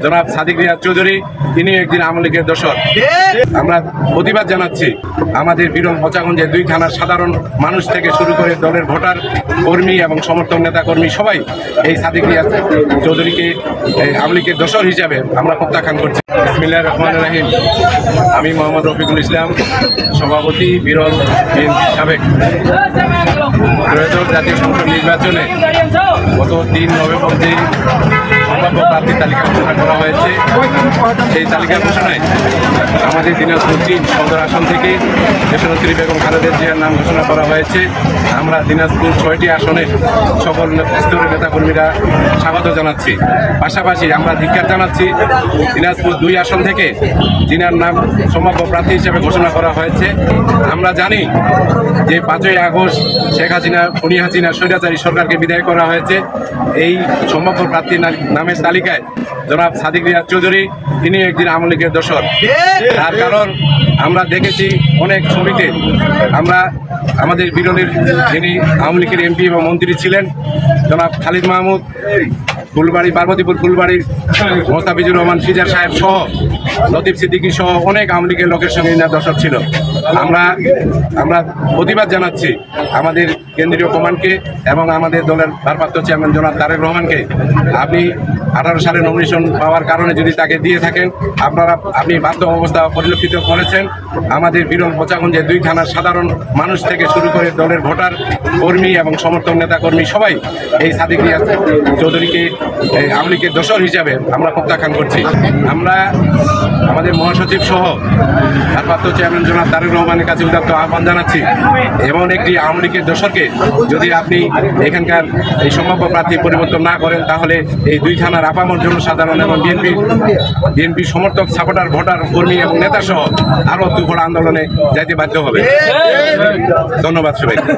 জনাব সাদিক রিয়াজ চৌধুরী, তিনি একদিন আওয়ামী লীগের দোসর। আমরা প্রতিবাদ জানাচ্ছি আমাদের বিরল পচাগঞ্জের 2 থানার সাধারণ মানুষ থেকে শুরু করে দলের ভোটার, কর্মী এবং সমর্থক নেতাকর্মী সবাই এই সাদিক রিয়াজ চৌধুরীকে আওয়ামী লীগের দোসর হিসাবে আমরা প্রত্যাখ্যান করছি। বিসমিল্লাহির রহমানির রহিম। আমি মোহাম্মদ রফিকুল ইসলাম, সভাপতি, বিরল বিএনপি সাবেক। ত্রয়োদশ জাতীয় সংসদ নির্বাচনে গত 3 নভেম্বর যে সম্ভাব্য প্রার্থী তালিকা ঘোষণা করা হয়েছে, সেই তালিকা ঘোষণায় আমাদের দিনাজপুর 3 সদর আসন থেকে দেশনেত্রী বেগম খালেদা জিয়ার নাম ঘোষণা করা হয়েছে। আমরা দিনাজপুর 6টি আসনের সকল স্তরের নেতাকর্মীরা স্বাগত জানাচ্ছি। পাশাপাশি আমরা ধিক্কার জানাচ্ছি দিনাজপুর 2 আসন থেকে জিনার নাম সম্ভাব্য প্রার্থী হিসেবে ঘোষণা করা হয়েছে। আমরা জানি যে 5ই আগস্ট শেখ হাসিনা, খুনি হাসিনা স্বৈরাচারী সরকারকে বিদায় করা হয়েছে। এই সম্ভাব্য প্রার্থীর নামের তালিকায় জনাব সাদিক রিয়াজ চৌধুরী, তিনি একদিন আওয়ামী লীগের দোসর। তার কারণ আমরা দেখেছি অনেক ছবিতে, আমরা আমাদের বিরলের যিনি আওয়ামী লীগের এমপি এবং মন্ত্রী ছিলেন জনাব খালিদ মাহমুদ, ফুলবাড়ি, পার্বতীপুর ফুলবাড়ির মোস্তাফিজুর রহমান ফিজার সাহেব সহ, লতিফ সিদ্দিকী সহ অনেক আওয়ামী লীগের লোকের সঙ্গে দর্শক ছিল। আমরা প্রতিবাদ জানাচ্ছি আমাদের কেন্দ্রীয় কমান্ডকে এবং আমাদের দলের ভারপ্রাপ্ত চেয়ারম্যান জনাব তারেক রহমানকে। আপনি 18 সালে নমিনেশন পাওয়ার কারণে যদি তাকে দিয়ে থাকেন, আপনি বাস্তব অবস্থা পরিলক্ষিত করেছেন। আমাদের বিরল পচাগঞ্জের 2 থানার সাধারণ মানুষ থেকে শুরু করে দলের ভোটার, কর্মী এবং সমর্থক নেতাকর্মী সবাই এই সাদিক রিয়াজ চৌধুরীকে আওয়ামী লীগের দোসর হিসাবে আমরা প্রত্যাখ্যান করছি। আমরা আমাদের মহাসচিব সহ ভারপ্রাপ্ত চেয়ারম্যান জনাব তারেক রহমানের কাছে উদাত্ত আহ্বান জানাচ্ছি, এমন একটি আওয়ামী লীগের দোসরকে যদি আপনি এখানকার এই সম্ভাব্য প্রার্থী পরিবর্তন না করেন, তাহলে এই 2 থানার আপামর জনসাধারণ এবং বিএনপি সমর্থক, সাপোর্টার, ভোটার, কর্মী এবং নেতা সহ আরও 2 বড় আন্দোলনে যাইতে বাধ্য হবে। ধন্যবাদ সবাইকে।